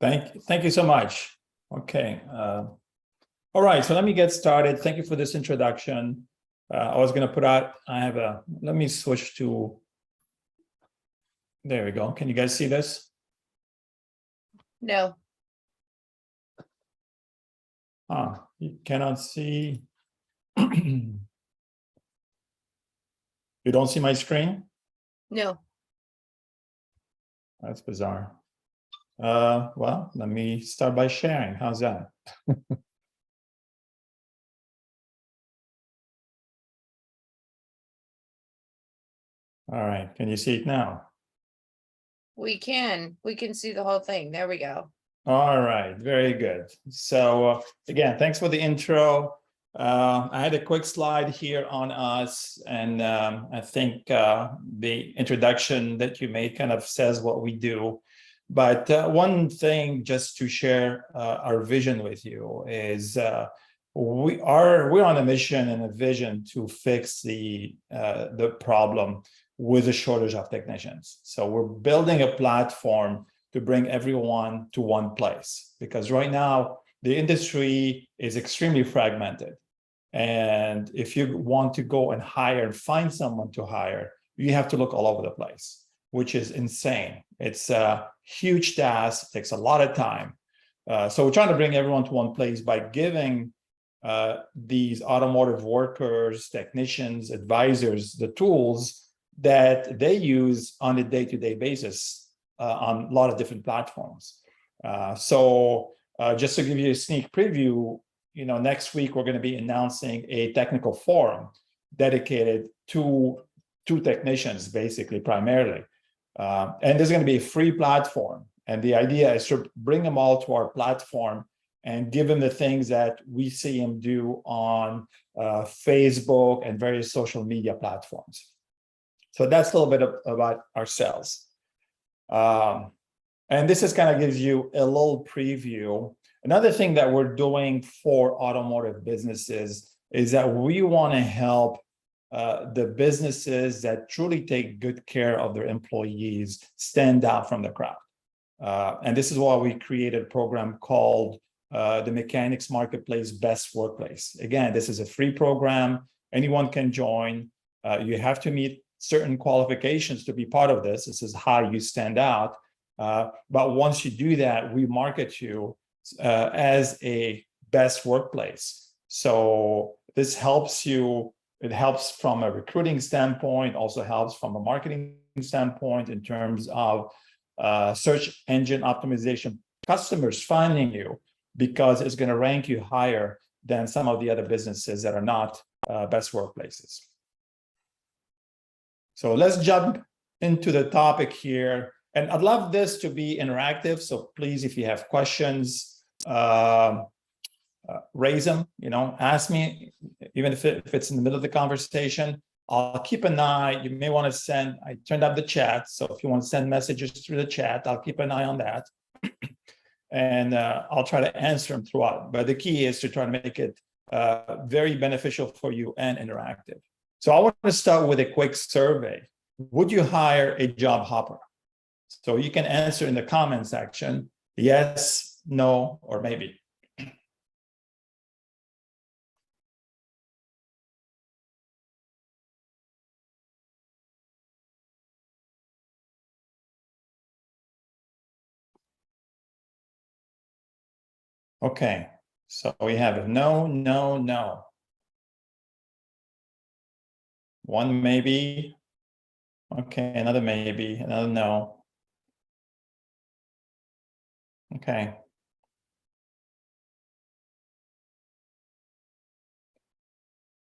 Thank you so much. Okay. All right, so let me get started. Thank you for this introduction. I was going to put out, let me switch to, there we go. Can you guys see this? No, You cannot see. You don't see my screen? no. That's bizarre. Well, let me start by sharing. How's that? All right, can you see it now? We can see the whole thing. There we go. All right, very good. So again, thanks for the intro. I had a quick slide here on us, and I think the introduction that you made kind of says what we do. But one thing just to share our vision with you is we're on a mission and a vision to fix the problem with a shortage of technicians. So we're building a platform to bring everyone to one place, because right now the industry is extremely fragmented. And if you want to go and hire and find someone to hire, you have to look all over the place, which is insane. It's a huge task, takes a lot of time. So we're trying to bring everyone to one place by giving these automotive workers, technicians, advisors, the tools that they use on a day-to-day basis on a lot of different platforms. So just to give you a sneak preview, next week we're going to be announcing a technical forum dedicated to technicians, basically, primarily. And there's going to be a free platform. And the idea is to bring them all to our platform and give them the things that we see them do on Facebook and various social media platforms. So that's a little bit about ourselves. And this is kind of gives you a little preview. Another thing that we're doing for automotive businesses is that we want to help the businesses that truly take good care of their employees stand out from the crowd. And this is why we created a program called the Mechanics Marketplace Best Workplace. Again, this is a free program. Anyone can join. You have to meet certain qualifications to be part of this. This is how you stand out. But once you do that, we market you as a best workplace. So this helps you. It helps from a recruiting standpoint, also helps from a marketing standpoint in terms of search engine optimization, customers finding you, because it's going to rank you higher than some of the other businesses that are not best workplaces. So let's jump into the topic here. And I'd love this to be interactive. So please, if you have questions, raise them, ask me, even if it's in the middle of the conversation. I'll keep an eye. You may want to send, I turned up the chat. So if you want to send messages through the chat, I'll keep an eye on that. And I'll try to answer them throughout. But the key is to try to make it very beneficial for you and interactive. So I want to start with a quick survey. Would you hire a job hopper? So you can answer in the comment section, yes, no, or maybe. Okay, so we have a no, no, no. One maybe. Okay, another maybe, another no. Okay.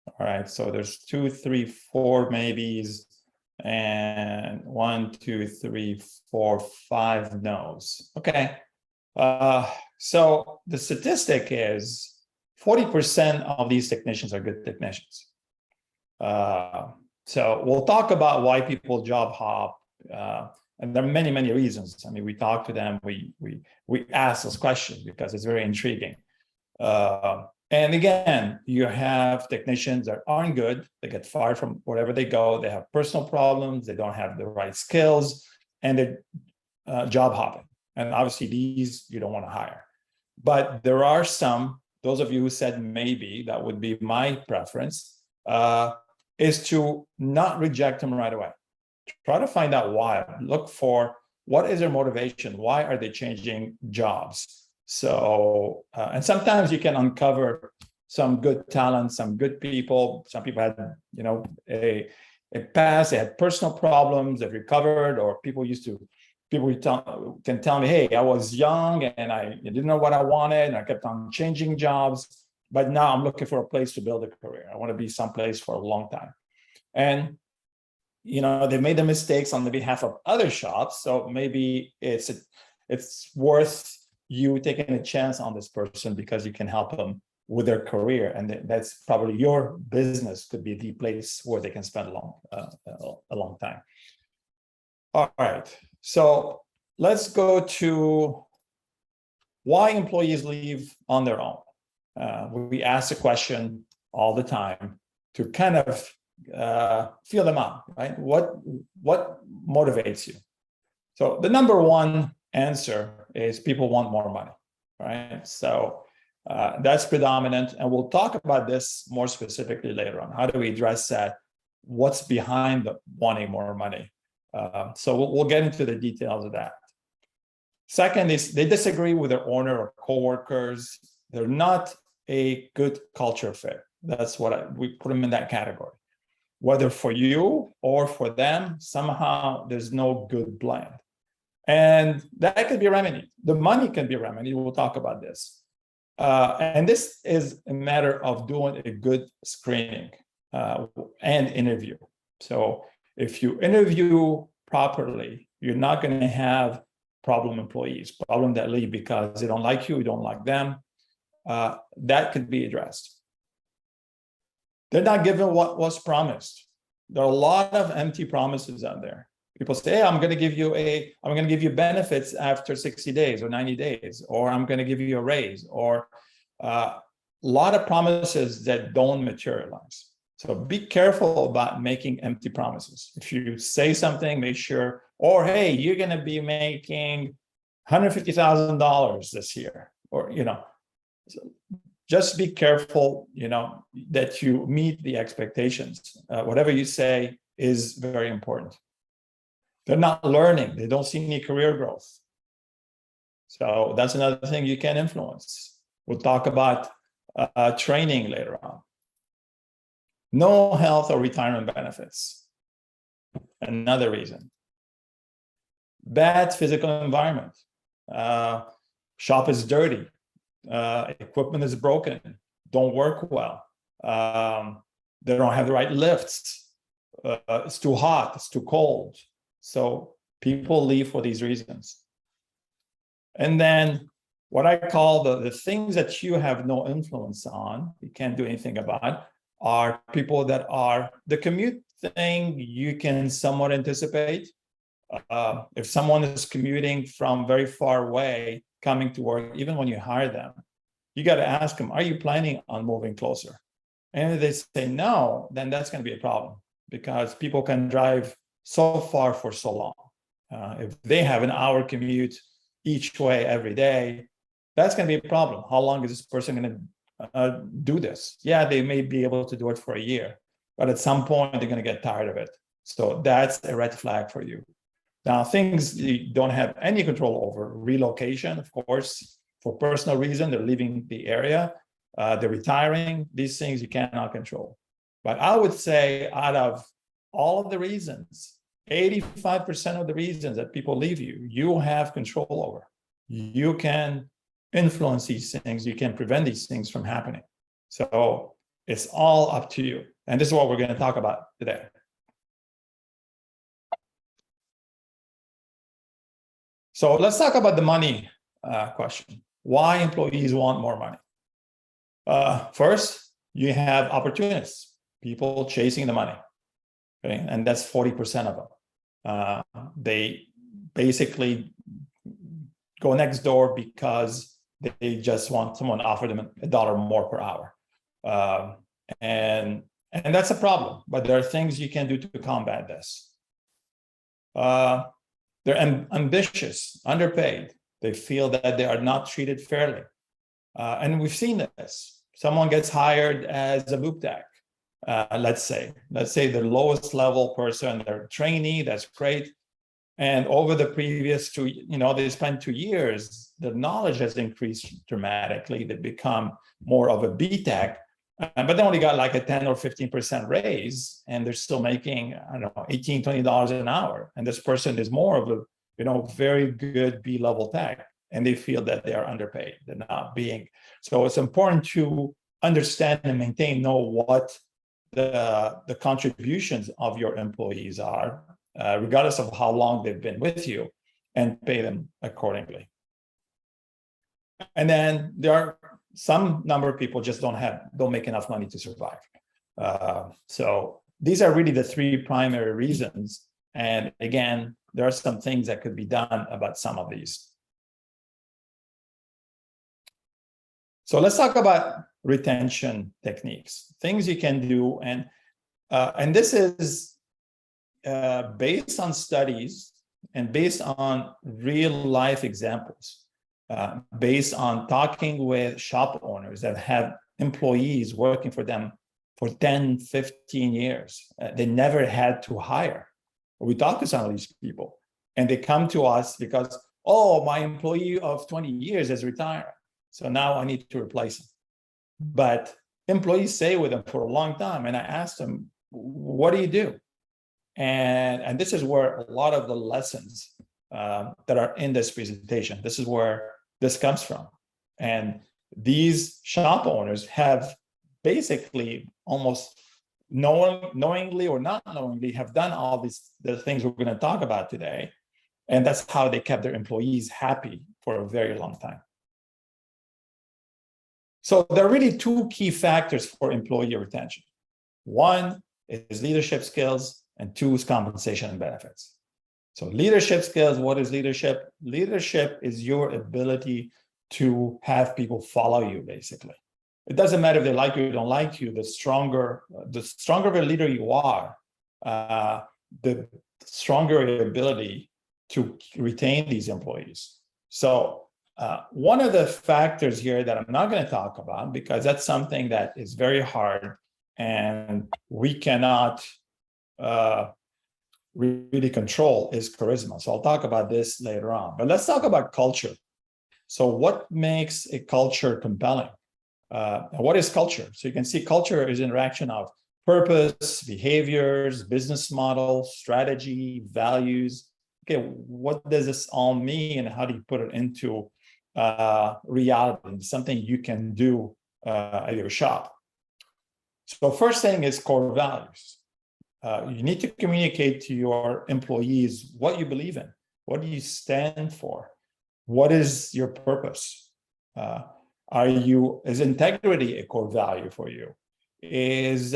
All right, so there's 2, 3, 4 maybes, and 1, 2, 3, 4, 5 no's. Okay. So the statistic is 40% of these technicians are good technicians. So we'll talk about why people job hop, and there are many, many reasons. I mean, we talk to them, we ask those questions because it's very intriguing. And again, you have technicians that aren't good, they get fired from wherever they go, they have personal problems, they don't have the right skills, and they're job hopping. And obviously these you don't want to hire. But there are some, those of you who said maybe, that would be my preference, is to not reject them right away. Try to find out why. Look for what is their motivation? Why are they changing jobs? So, and sometimes you can uncover some good talent, some good people. Some people had, a past, they had personal problems, they've recovered, or people can tell me, hey, I was young and I didn't know what I wanted, and I kept on changing jobs, but now I'm looking for a place to build a career. I want to be someplace for a long time. And they made the mistakes on the behalf of other shops, so maybe it's worth you taking a chance on this person because you can help them with their career, and that's probably your business could be the place where they can spend a long time. All right, so let's go to why employees leave on their own. We ask the question all the time to kind of feel them out, right? What motivates you? So the number one answer is people want more money, right? So that's predominant, and we'll talk about this more specifically later on. How do we address that? What's behind the wanting more money? So we'll get into the details of that. Second is they disagree with their owner or coworkers. They're not a good culture fit. That's what we put them in that category. Whether for you or for them, somehow there's no good blend. And that could be remedied. The money can be remedied. We'll talk about this. And this is a matter of doing a good screening and interview. So if you interview properly, you're not going to have problem employees, problem that leave because they don't like you don't like them. That could be addressed. They're not given what was promised. There are a lot of empty promises out there. People say, hey, I'm going to give you benefits after 60 days or 90 days, or I'm going to give you a raise, or a lot of promises that don't materialize. So be careful about making empty promises. If you say something, make sure, or hey, you're going to be making $150,000 this year, or, so just be careful, that you meet the expectations. Whatever you say is very important. They're not learning. They don't see any career growth. So that's another thing you can influence. We'll talk about training later on. No health or retirement benefits. Another reason. Bad physical environment. Shop is dirty. Equipment is broken. Don't work well. They don't have the right lifts. It's too hot. It's too cold. So people leave for these reasons. And then what I call the things that you have no influence on, you can't do anything about, are people that are the commute thing you can somewhat anticipate. If someone is commuting from very far away, coming to work, even when you hire them, you got to ask them, are you planning on moving closer? And if they say no, then that's going to be a problem because people can drive so far for so long. If they have an hour commute each way every day, that's going to be a problem. How long is this person going to do this? Yeah, they may be able to do it for a year, but at some point they're going to get tired of it. So that's a red flag for you. Now, things you don't have any control over, relocation, of course, for personal reason, they're leaving the area, they're retiring, these things you cannot control. But I would say out of all of the reasons, 85% of the reasons that people leave you have control over. You can influence these things, you can prevent these things from happening. So it's all up to you. And this is what we're going to talk about today. So let's talk about the money question. Why employees want more money? First, you have opportunists, people chasing the money, okay? And that's 40% of them. They basically go next door because they just want someone to offer them $1 more per hour. And that's a problem, but there are things you can do to combat this. They're ambitious, underpaid. They feel that they are not treated fairly. And we've seen this. Someone gets hired as a boop tech. Let's say the lowest level person, they're a trainee, that's great. And over the previous they spent 2 years, the knowledge has increased dramatically. They become more of a B tech, but they only got like a 10 or 15% raise, and they're still making, I don't know, $18, $20 an hour. And this person is more of a, very good B-level tech, and they feel that they are underpaid. They're not being. So it's important to understand and know what the contributions of your employees are, regardless of how long they've been with you, and pay them accordingly. And then there are some number of people just don't make enough money to survive. So these are really the 3 primary reasons. And again, there are some things that could be done about some of these. So let's talk about retention techniques, things you can do. And this is based on studies and based on real life examples, based on talking with shop owners that have employees working for them for 10, 15 years. They never had to hire. We talk to some of these people and they come to us because, oh, my employee of 20 years is retiring, so now I need to replace him. But employees stay with them for a long time. And I asked them, what do you do? And this is where a lot of the lessons that are in this presentation, this is where this comes from. And these shop owners have basically almost knowingly or not knowingly have done all the things we're going to talk about today. And that's how they kept their employees happy for a very long time. So there are really 2 key factors for employee retention. 1 is leadership skills, and 2 is compensation and benefits. So leadership skills, what is leadership? Leadership is your ability to have people follow you, basically. It doesn't matter if they like you or don't like you. The stronger of a leader you are, the stronger your ability to retain these employees. So one of the factors here that I'm not going to talk about, because that's something that is very hard and we cannot really control, is charisma. So I'll talk about this later on. But let's talk about culture. So what makes a culture compelling? What is culture? So you can see culture is interaction of purpose, behaviors, business model, strategy, values. Okay, what does this all mean, and how do you put it into reality, something you can do at your shop? So first thing is core values. You need to communicate to your employees what you believe in, what do you stand for, what is your purpose. Is integrity a core value for you? Is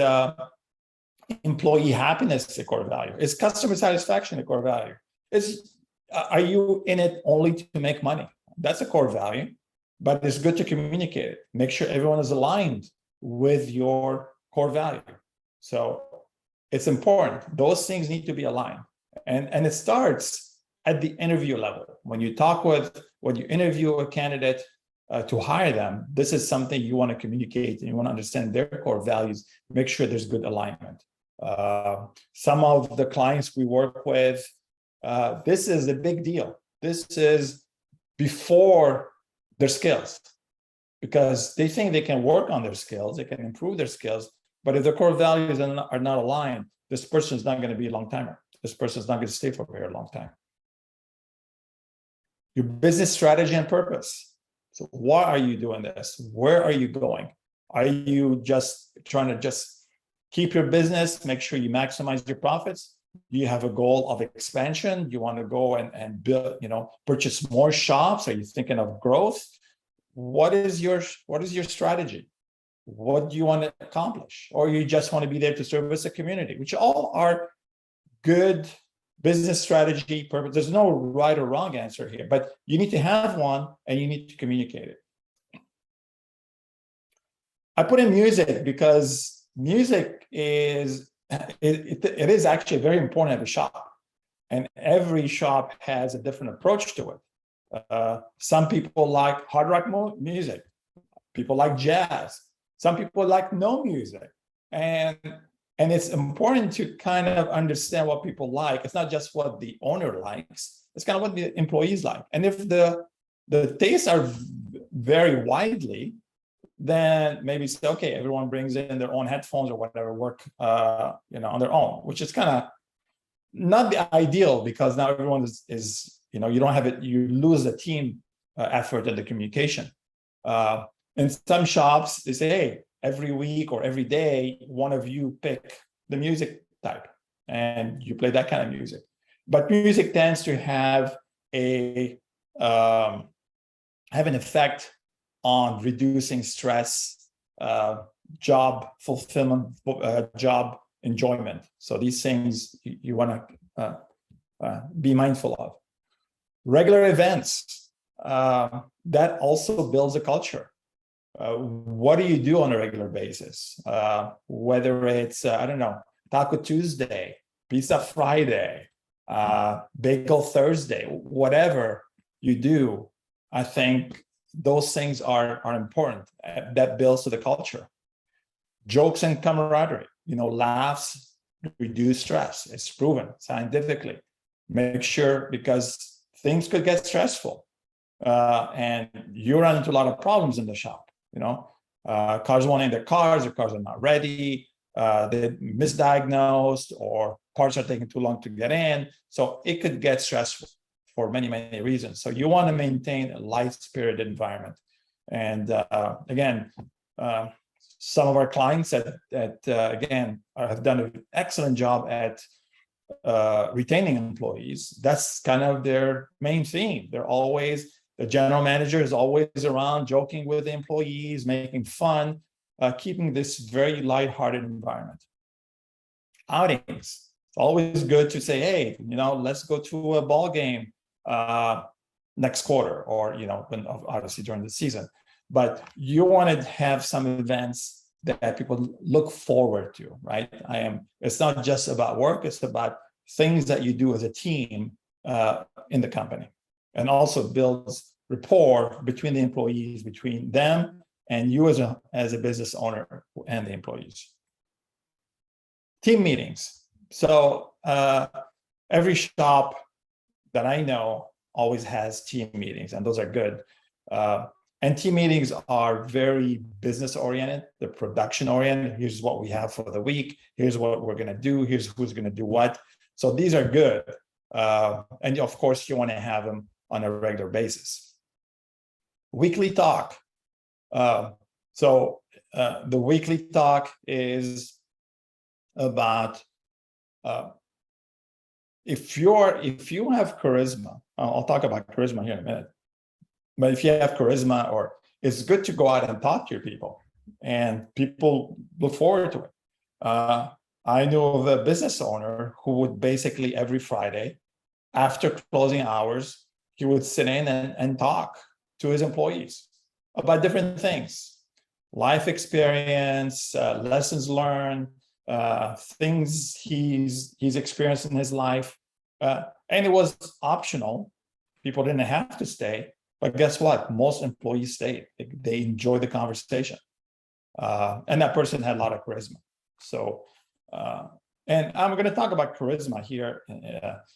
employee happiness a core value? Is customer satisfaction a core value? Are you in it only to make money? That's a core value, but it's good to communicate it. Make sure everyone is aligned with your core value. So it's important. Those things need to be aligned. And it starts at the interview level. When you interview a candidate to hire them, this is something you want to communicate, and you want to understand their core values, make sure there's good alignment. Some of the clients we work with, this is a big deal. This is before their skills, because they think they can work on their skills, they can improve their skills, but if the core values are not aligned, this person is not going to be a long timer. This person is not going to stay for a very long time. Your business strategy and purpose. So why are you doing this? Where are you going? Are you just trying to just keep your business, make sure you maximize your profits? Do you have a goal of expansion? You want to go and build, purchase more shops? Are you thinking of growth? What is your strategy? What do you want to accomplish? Or you just want to be there to service the community, which all are good business strategy purpose. There's no right or wrong answer here, but you need to have one and you need to communicate it. I put in music because music is actually very important at a shop, and every shop has a different approach to it. Some people like hard rock music. People like jazz. Some people like no music. And it's important to kind of understand what people like. It's not just what the owner likes. It's kind of what the employees like. And if the tastes are vary widely, then maybe say, okay, everyone brings in their own headphones or whatever, work on their own, which is kind of not the ideal, because now everyone is you don't have it, you lose the team effort and the communication. In some shops, they say, hey, every week or every day, one of you pick the music type and you play that kind of music. But music tends to have an effect on reducing stress, job fulfillment, job enjoyment. So these things you want to be mindful of. Regular events, that also builds a culture. What do you do on a regular basis? Whether it's, Taco Tuesday, Pizza Friday, Bagel Thursday, whatever you do, I think those things are important. That builds to the culture. Jokes and camaraderie, laughs reduce stress. It's proven scientifically. Make sure, because things could get stressful, and you run into a lot of problems in the shop. Cars won't end their cars, or cars are not ready, they're misdiagnosed, or parts are taking too long to get in. So it could get stressful for many, many reasons. So you want to maintain a light-spirited environment. And again, some of our clients again have done an excellent job at retaining employees. That's kind of their main theme. The general manager is always around, joking with the employees, making fun, keeping this very lighthearted environment. Outings. It's always good to say, hey, let's go to a ball game next quarter, or when obviously during the season. But you want to have some events that people look forward to, right? It's not just about work, it's about things that you do as a team in the company, and also builds rapport between the employees, between them and you as a business owner and the employees. Team meetings. So every shop that I know always has team meetings, and those are good. And team meetings are very business oriented, they're production oriented. Here's what we have for the week. Here's what we're going to do. Here's who's going to do what. So these are good. And of course, you want to have them on a regular basis. Weekly talk. So the weekly talk is about if you have charisma. I'll talk about charisma here in a minute. But if you have charisma, or it's good to go out and talk to your people, and people look forward to it. I knew of a business owner who would basically every Friday, after closing hours, he would sit in and talk to his employees about different things, life experience, lessons learned, things he's experienced in his life. And it was optional. People didn't have to stay. But guess what? Most employees stayed. They enjoy the conversation. And that person had a lot of charisma. So, and I'm going to talk about charisma here.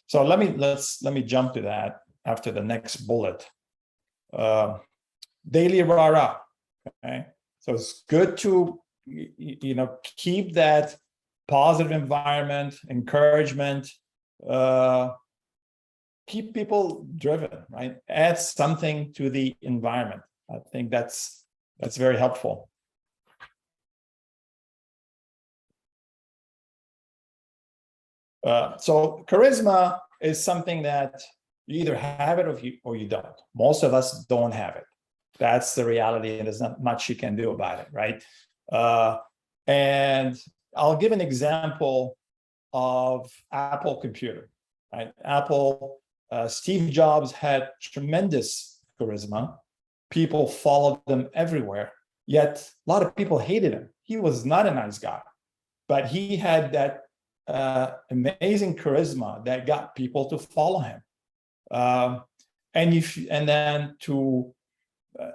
So let me jump to that after the next bullet. Daily rah-rah. Okay. So it's good to, keep that positive environment, encouragement, keep people driven, right? Add something to the environment. I think that's very helpful. So charisma is something that you either have it or you don't. Most of us don't have it. That's the reality, and there's not much you can do about it, right? And I'll give an example of Apple Computer, right? Apple, Steve Jobs had tremendous charisma. People followed them everywhere, yet a lot of people hated him. He was not a nice guy, but he had that amazing charisma that got people to follow him. and then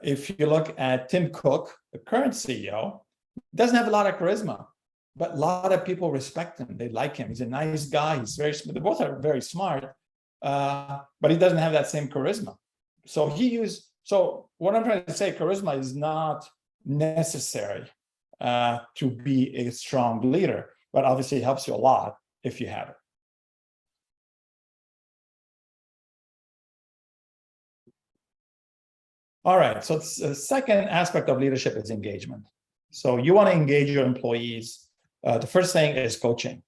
if you look at Tim Cook, the current CEO, doesn't have a lot of charisma, but a lot of people respect him. They like him. He's a nice guy. He's very smart. They both are very smart, but he doesn't have that same charisma. So what I'm trying to say, charisma is not necessary to be a strong leader, but obviously it helps you a lot if you have it. All right, so the second aspect of leadership is engagement. So you want to engage your employees. The first thing is coaching,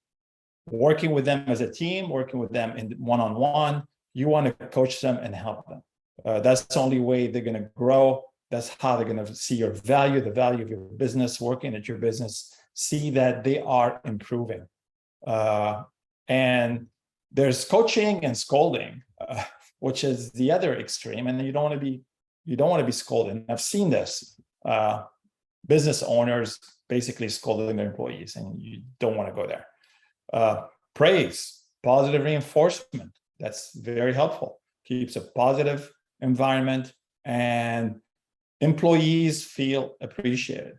working with them as a team, working with them in one-on-one. You want to coach them and help them. That's the only way they're going to grow. That's how they're going to see your value, the value of your business, working at your business, see that they are improving. And there's coaching and scolding, which is the other extreme. And you don't want to be scolded. I've seen this. Business owners basically scolding their employees, and you don't want to go there. Praise, positive reinforcement. That's very helpful. Keeps a positive environment, and employees feel appreciated.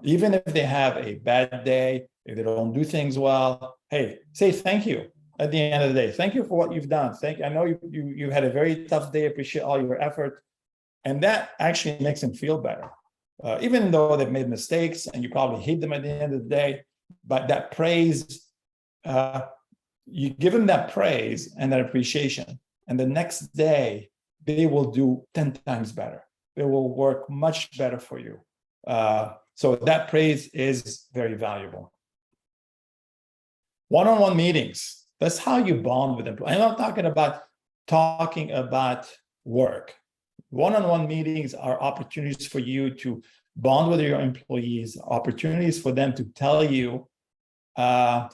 Even if they have a bad day, if they don't do things well, hey, say thank you at the end of the day. Thank you for what you've done. I know you had a very tough day. Appreciate all your effort. And that actually makes them feel better. Even though they've made mistakes and you probably hate them at the end of the day, but that praise, you give them that praise and that appreciation, and the next day they will do 10 times better. They will work much better for you. So that praise is very valuable. One-on-one meetings, that's how you bond with employees. I'm not talking about work. One-on-one meetings are opportunities for you to bond with your employees, opportunities for them to tell you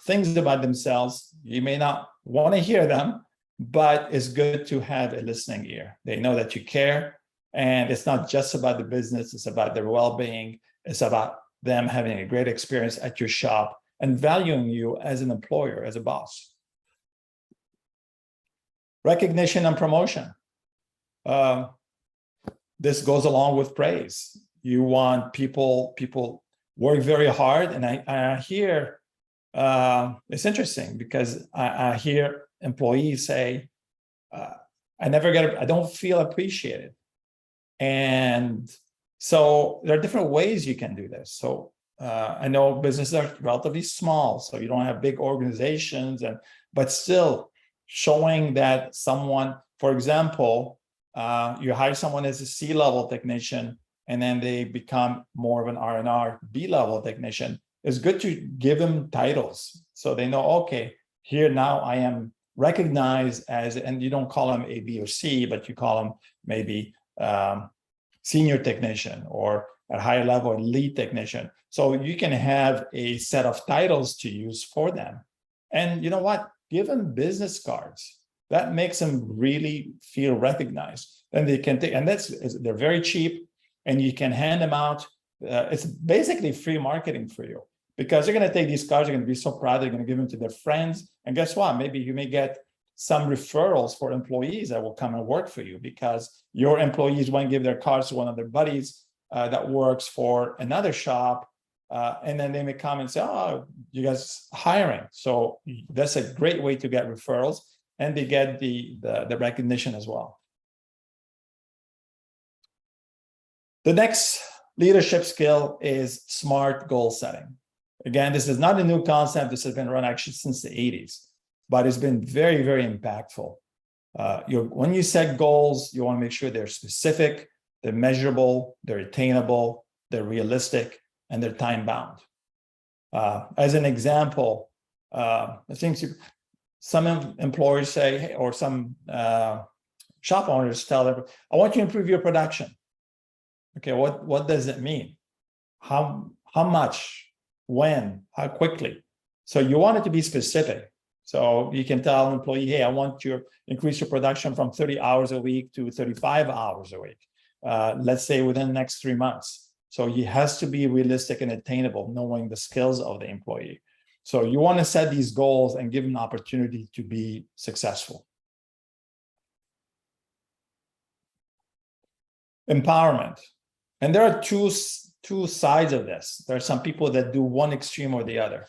things about themselves. You may not want to hear them, but it's good to have a listening ear. They know that you care, and it's not just about the business, it's about their well-being. It's about them having a great experience at your shop and valuing you as an employer, as a boss. Recognition and promotion. This goes along with praise. You want people work very hard, and I hear it's interesting because I hear employees say, I don't feel appreciated. And so there are different ways you can do this. So I know businesses are relatively small, so you don't have big organizations, but still showing that someone, for example, you hire someone as a C-level technician, and then they become more of an R&R B-level technician. It's good to give them titles so they know, okay, here now I am recognized as, and you don't call them A, B, or C, but you call them maybe senior technician, or at higher level, lead technician. So you can have a set of titles to use for them. And you know what? Give them business cards. That makes them really feel recognized. And they can take, and they're very cheap, and you can hand them out. It's basically free marketing for you, because they're going to take these cards, they're going to be so proud, they're going to give them to their friends. And guess what? Maybe you may get some referrals for employees that will come and work for you, because your employees want to give their cards to one of their buddies that works for another shop. And then they may come and say, oh, you guys hiring. So that's a great way to get referrals, and they get the recognition as well. The next leadership skill is smart goal setting. Again, this is not a new concept. This has been run actually since the 80s, but it's been very, very impactful. When you set goals, you want to make sure they're specific, they're measurable, they're attainable, they're realistic, and they're time-bound. As an example, I think some employers say, hey, or some shop owners tell them, I want you to improve your production. Okay, what does it mean? How much, when, how quickly? So you want it to be specific. So you can tell an employee, hey, I want you to increase your production from 30 hours a week to 35 hours a week. Let's say within the next 3 months. So he has to be realistic and attainable, knowing the skills of the employee. So you want to set these goals and give them an opportunity to be successful. Empowerment. And there are two sides of this. There are some people that do one extreme or the other.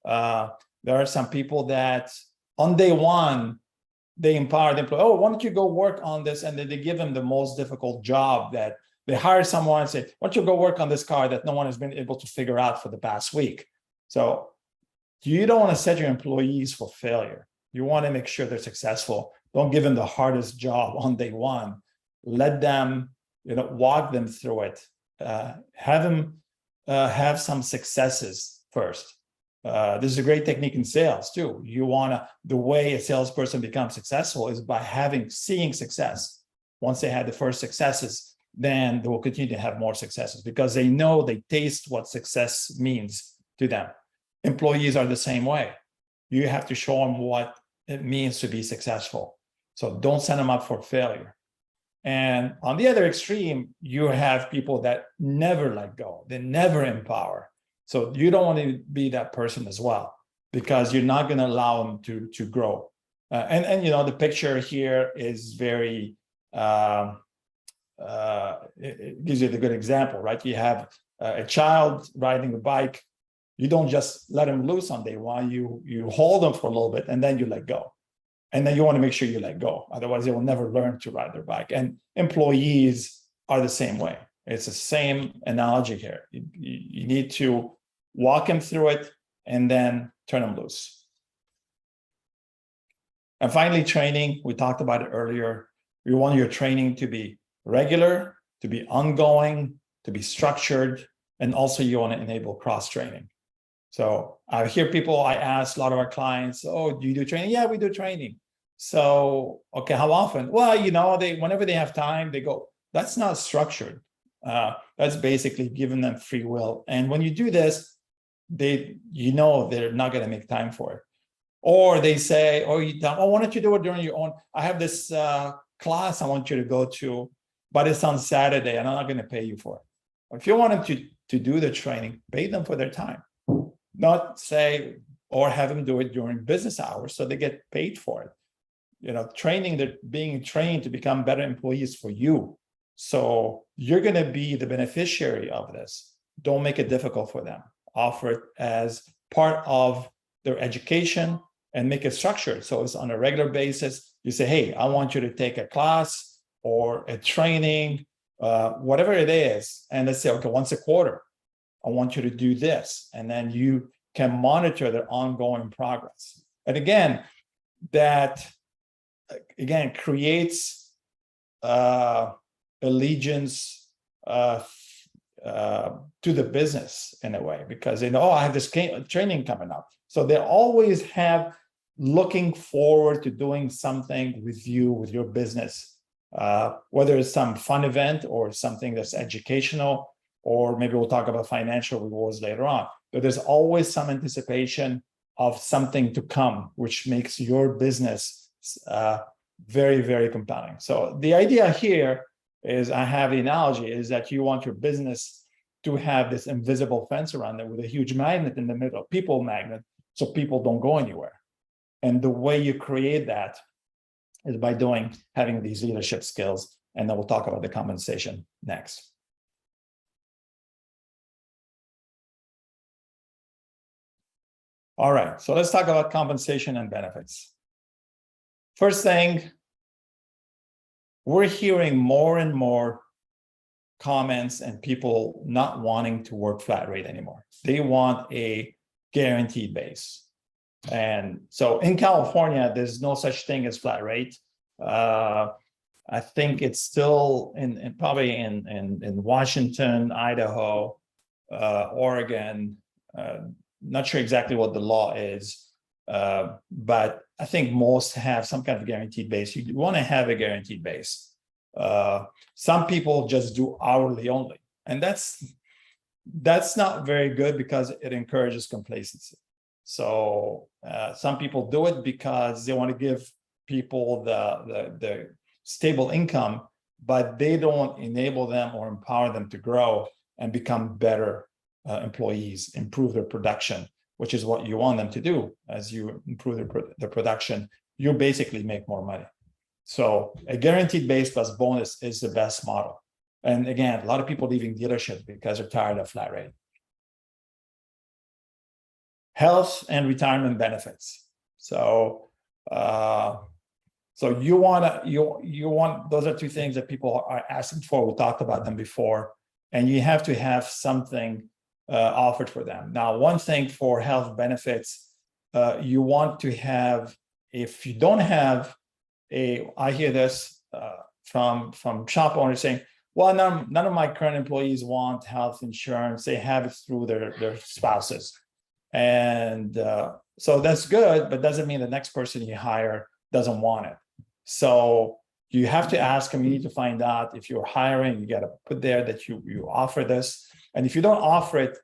There are some people that on day one, they empower the employee. Oh, why don't you go work on this? And then they give them the most difficult job, that they hire someone and say, why don't you go work on this car that no one has been able to figure out for the past week? So you don't want to set your employees for failure. You want to make sure they're successful. Don't give them the hardest job on day one. Let them, walk them through it. Have them have some successes first. This is a great technique in sales too. The way a salesperson becomes successful is by seeing success. Once they had the first successes, then they will continue to have more successes because they taste what success means to them. Employees are the same way. You have to show them what it means to be successful. So don't send them up for failure. And on the other extreme, you have people that never let go. They never empower. So you don't want to be that person as well, because you're not going to allow them to grow. And the picture here is very, it gives you the good example, right? You have a child riding a bike. You don't just let him loose on day one. You hold them for a little bit and then you let go. And then you want to make sure you let go. Otherwise, they will never learn to ride their bike. And employees are the same way. It's the same analogy here. You need to walk them through it and then turn them loose. And finally, training. We talked about it earlier. You want your training to be regular, to be ongoing, to be structured, and also you want to enable cross-training. So I hear I ask a lot of our clients, oh, do you do training? Yeah, we do training. So, okay, how often? Well, whenever they have time, they go. That's not structured. That's basically giving them free will. And when you do this, they're not going to make time for it. Or they say, why don't you do it during your own? I have this class I want you to go to, but it's on Saturday and I'm not going to pay you for it. If you want them to do the training, pay them for their time. Not say, or have them do it during business hours so they get paid for it. They're being trained to become better employees for you. So you're going to be the beneficiary of this. Don't make it difficult for them. Offer it as part of their education and make it structured. So it's on a regular basis. You say, hey, I want you to take a class or a training, whatever it is. And let's say, okay, once a quarter, I want you to do this. And then you can monitor their ongoing progress. And again, that creates allegiance to the business in a way, because they know, oh, I have this training coming up. So they always looking forward to doing something with you, with your business, whether it's some fun event or something that's educational, or maybe we'll talk about financial rewards later on. But there's always some anticipation of something to come, which makes your business very, very compelling. So the idea here is, I have the analogy, is that you want your business to have this invisible fence around it with a huge magnet in the middle, people magnet, so people don't go anywhere. And the way you create that is by having these leadership skills. And then we'll talk about the compensation next. All right, so let's talk about compensation and benefits. First thing, we're hearing more and more comments and people not wanting to work flat rate anymore. They want a guaranteed base. And so in California, there's no such thing as flat rate. I think it's still probably in Washington, Idaho, Oregon. Not sure exactly what the law is, but I think most have some kind of guaranteed base. You want to have a guaranteed base. Some people just do hourly only, and that's not very good because it encourages complacency. So some people do it because they want to give people the stable income, but they don't enable them or empower them to grow and become better employees, improve their production, which is what you want them to do. As you improve the production, you basically make more money. So a guaranteed base plus bonus is the best model. And again, a lot of people leaving dealerships because they're tired of flat rate. Health and retirement benefits. So, so you want those are two things that people are asking for. We talked about them before, and you have to have something offered for them. Now, one thing for health benefits, you want to have, if you don't have I hear this from shop owners saying, well, none of my current employees want health insurance. They have it through their spouses. And so that's good, but doesn't mean the next person you hire doesn't want it. So you have to ask them, you need to find out if you're hiring, you got to put there that you offer this. And if you don't offer it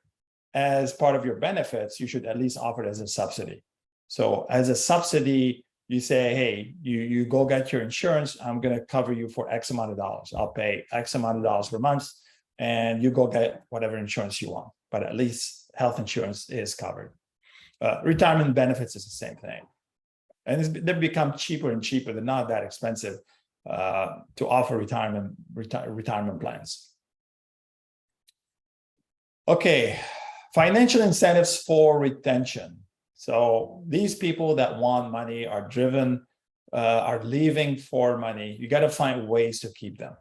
as part of your benefits, you should at least offer it as a subsidy. So as a subsidy, you say, hey, you go get your insurance. I'm going to cover you for X amount of dollars. I'll pay X amount of dollars per month, and you go get whatever insurance you want. But at least health insurance is covered. Retirement benefits is the same thing. And they become cheaper and cheaper. They're not that expensive to offer retirement plans. Okay, financial incentives for retention. So these people that want money are driven, are leaving for money. You got to find ways to keep them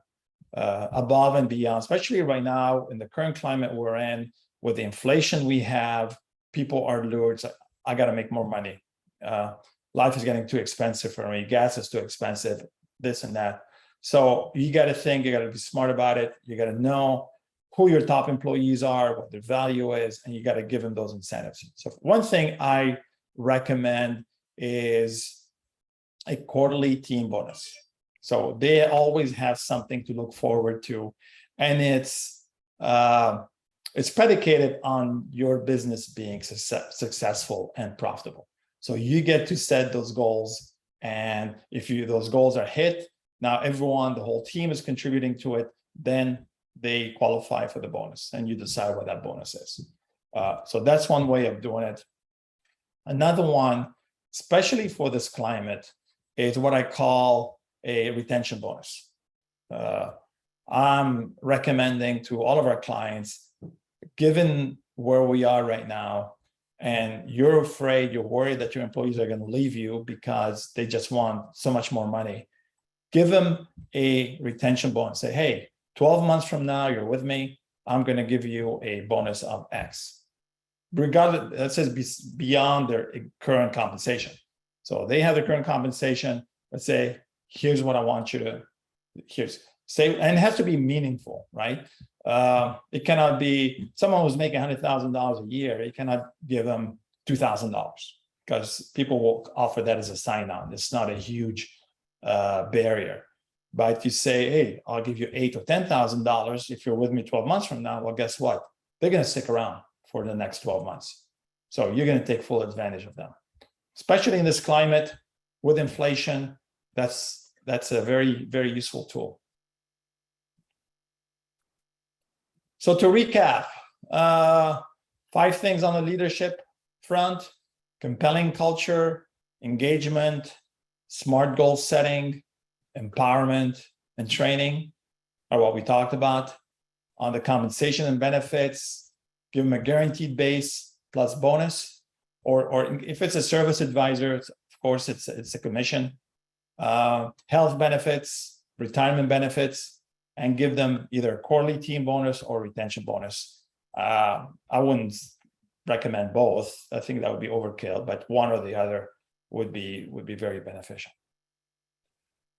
above and beyond, especially right now in the current climate we're in, with the inflation we have. People are lured. So I got to make more money. Life is getting too expensive for me. Gas is too expensive, this and that. So you got to think, you got to be smart about it. You got to know who your top employees are, what their value is, and you got to give them those incentives. So one thing I recommend is a quarterly team bonus. So they always have something to look forward to. And it's predicated on your business being successful and profitable. So you get to set those goals. And if those goals are hit, now everyone, the whole team is contributing to it, then they qualify for the bonus, and you decide what that bonus is. So that's one way of doing it. Another one, especially for this climate, is what I call a retention bonus. I'm recommending to all of our clients, given where we are right now, and you're afraid, you're worried that your employees are going to leave you because they just want so much more money, give them a retention bonus. Say, hey, 12 months from now, you're with me, I'm going to give you a bonus of X. Regardless, that says beyond their current compensation. So they have their current compensation. Let's say, here's what I want you to, say, and it has to be meaningful, right? It cannot be someone who's making $100,000 a year. You cannot give them $2,000 because people will offer that as a sign-on. It's not a huge barrier. But you say, hey, I'll give you $8,000 or $10,000 if you're with me 12 months from now. Well, guess what? They're going to stick around for the next 12 months. So you're going to take full advantage of them, especially in this climate with inflation. That's a very, very useful tool. So to recap, 5 things on the leadership front: compelling culture, engagement, smart goal setting, empowerment, and training are what we talked about. On the compensation and benefits, give them a guaranteed base plus bonus, or if it's a service advisor, of course, it's a commission. Health benefits, retirement benefits, and give them either a quarterly team bonus or retention bonus. I wouldn't recommend both. I think that would be overkill, but one or the other would be very beneficial.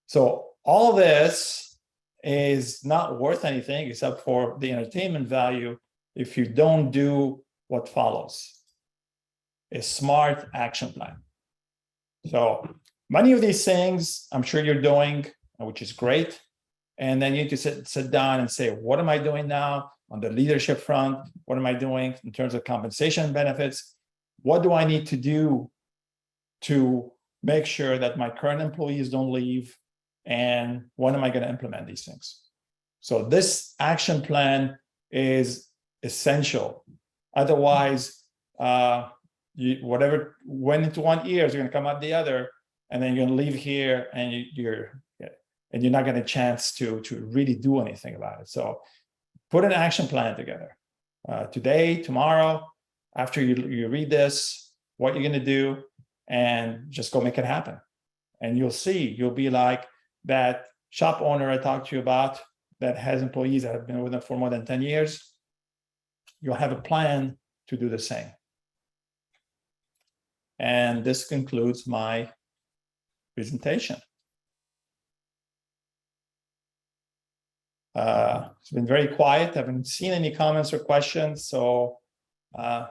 So all this is not worth anything except for the entertainment value if you don't do what follows: a smart action plan. So many of these things I'm sure you're doing, which is great. And then you need to sit down and say, what am I doing now on the leadership front? What am I doing in terms of compensation and benefits? What do I need to do to make sure that my current employees don't leave? And when am I going to implement these things? So this action plan is essential. Otherwise, whatever went into one ear is going to come out the other, and then you're going to leave here and and you're not getting a chance to really do anything about it. So put an action plan together. Today, tomorrow, after you read this, what you're going to do, and just go make it happen. And you'll see, you'll be like that shop owner I talked to you about that has employees that have been with them for more than 10 years. You'll have a plan to do the same. And this concludes my presentation. It's been very quiet. I haven't seen any comments or questions. So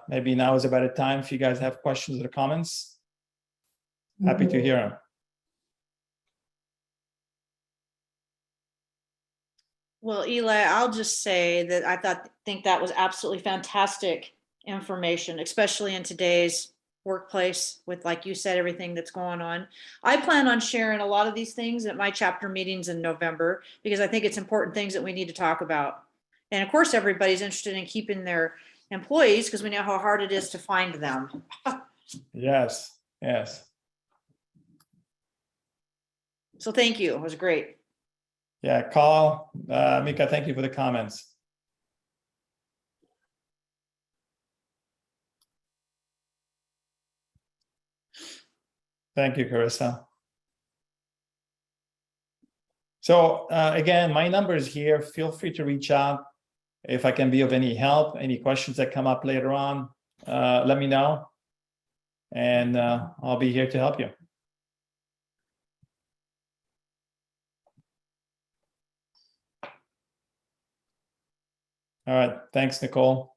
maybe now is about a time if you guys have questions or comments. Happy to hear them. Well, Eli, I'll just say that I think that was absolutely fantastic information, especially in today's workplace with, like you said, everything that's going on. I plan on sharing a lot of these things at my chapter meetings in November, because I think it's important things that we need to talk about. And of course, everybody's interested in keeping their employees because we know how hard it is to find them. Yes, yes. So thank you. It was great. Yeah, Carl, Mika, thank you for the comments. Thank you, Carissa. So again, my number is here. Feel free to reach out if I can be of any help. Any questions that come up later on, let me know. And I'll be here to help you. All right. Thanks, Nicole.